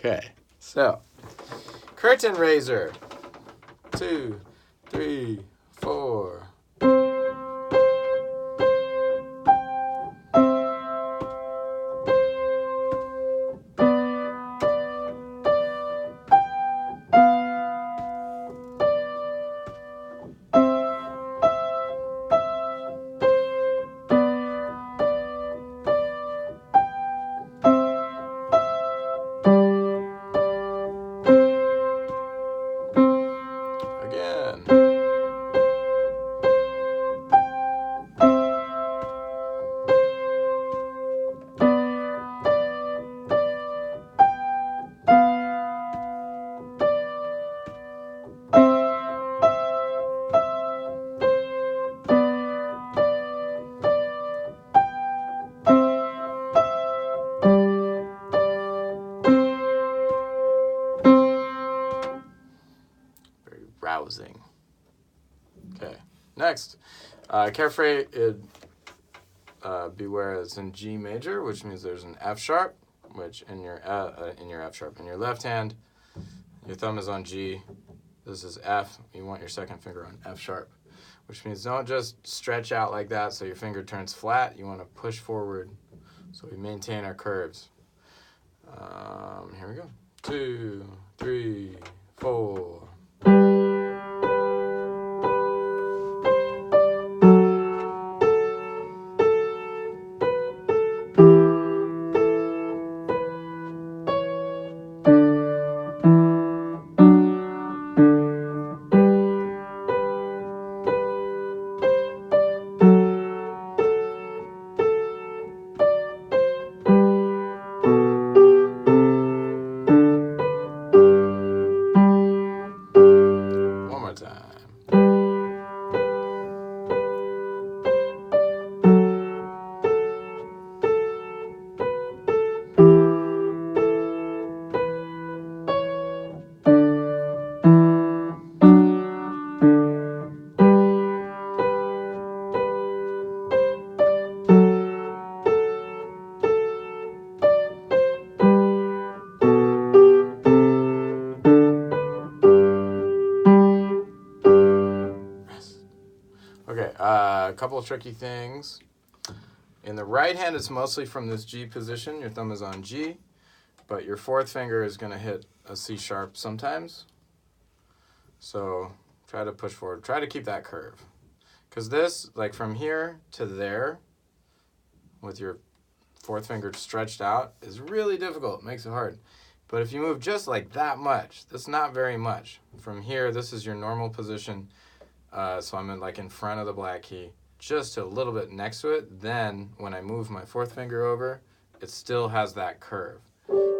Okay, so curtain raiser. 2, 3, 4. Again. Very rousing. Okay, next. Carefree, beware it's in G major, which means there's an F sharp, which in your F sharp. In your left hand, your thumb is on G. This is F. You want your second finger on F sharp, which means don't just stretch out like that so your finger turns flat. You want to push forward so we maintain our curves. Here we go. 2, 3, 4. One more time. Okay, a couple of tricky things. In the right hand, it's mostly from this G position. Your thumb is on G, but your fourth finger is going to hit a C sharp sometimes. So try to push forward. Try to keep that curve. Because this, like from here to there, with your fourth finger stretched out, is really difficult. It makes it hard. But if you move just like that much, that's not very much. From here, this is your normal position. So I'm in front of the black key, just a little bit next to it. Then when I move my fourth finger over, it still has that curve.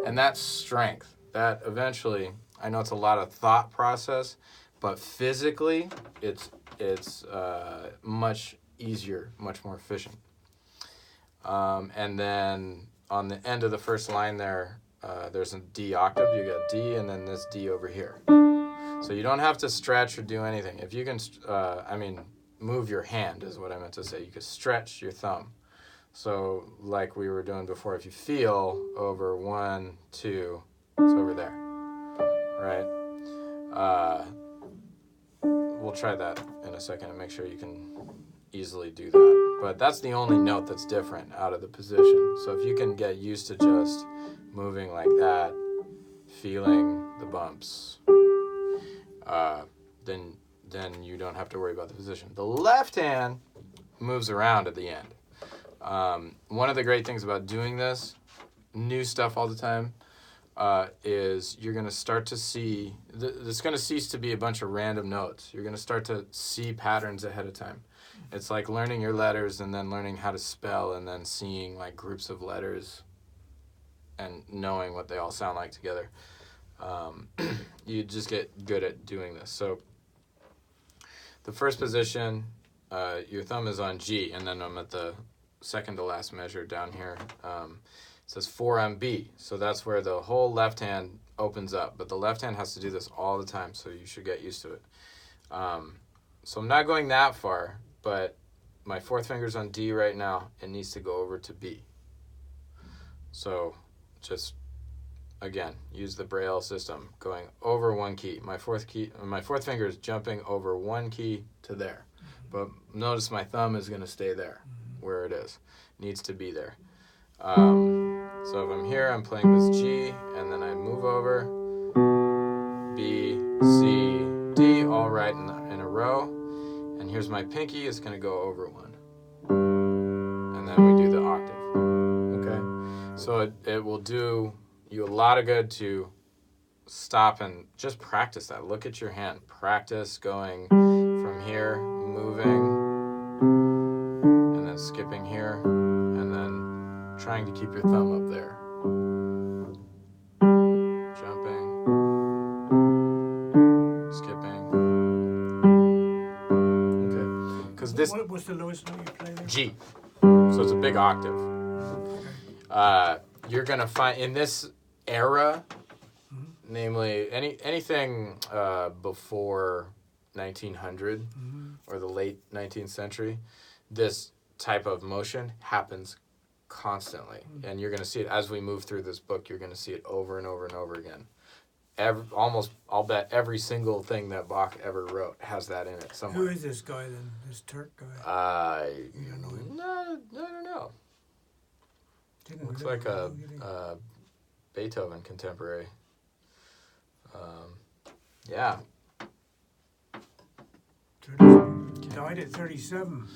And that's strength. That eventually, I know it's a lot of thought process, but physically, it's much easier, much more efficient. And then on the end of the first line there, there's a D octave. You got D and then this D over here. So you don't have to stretch or do anything. If you can, move your hand is what I meant to say. You could stretch your thumb. So like we were doing before, if you feel over 1, 2, it's over there, right? We'll try that in a second and make sure you can easily do that. But that's the only note that's different out of the position. So if you can get used to just moving like that, feeling the bumps, then you don't have to worry about the position. The left hand moves around at the end. One of the great things about doing this, new stuff all the time, is you're going to start to see, it's going to cease to be a bunch of random notes. You're going to start to see patterns ahead of time. It's like learning your letters and then learning how to spell and then seeing like groups of letters and knowing what they all sound like together. You just get good at doing this. So the first position, your thumb is on G, and then I'm at the second to last measure down here. It says 4MB, so that's where the whole left hand opens up, but the left hand has to do this all the time, so you should get used to it. So I'm not going that far, but my fourth finger's on D right now. It needs to go over to B. So just again, use the Braille system, going over one key. My fourth finger is jumping over one key to there. But notice my thumb is going to stay there, where it is. Needs to be there. So if I'm here, I'm playing this G, and then I move over, B, C, D, all right in a row. And here's my pinky, it's going to go over one. And then we do the octave. Okay? So it will do you a lot of good to stop and just practice that. Look at your hand. Practice going from here, moving, and then skipping here, and then trying to keep your thumb up there. Jumping, skipping. Okay. Because this. What's the lowest note you play there? G. So it's a big octave. You're gonna find in this era, namely anything before 1900 or the late 19th century, this type of motion happens constantly, and you're gonna see it as we move through this book. You're gonna see it over and over and over again. I'll bet every single thing that Bach ever wrote has that in it somewhere. Who is this guy then? This Turk guy? You don't know him? No, I don't know. Looks like a Beethoven contemporary. Yeah. Died at 37.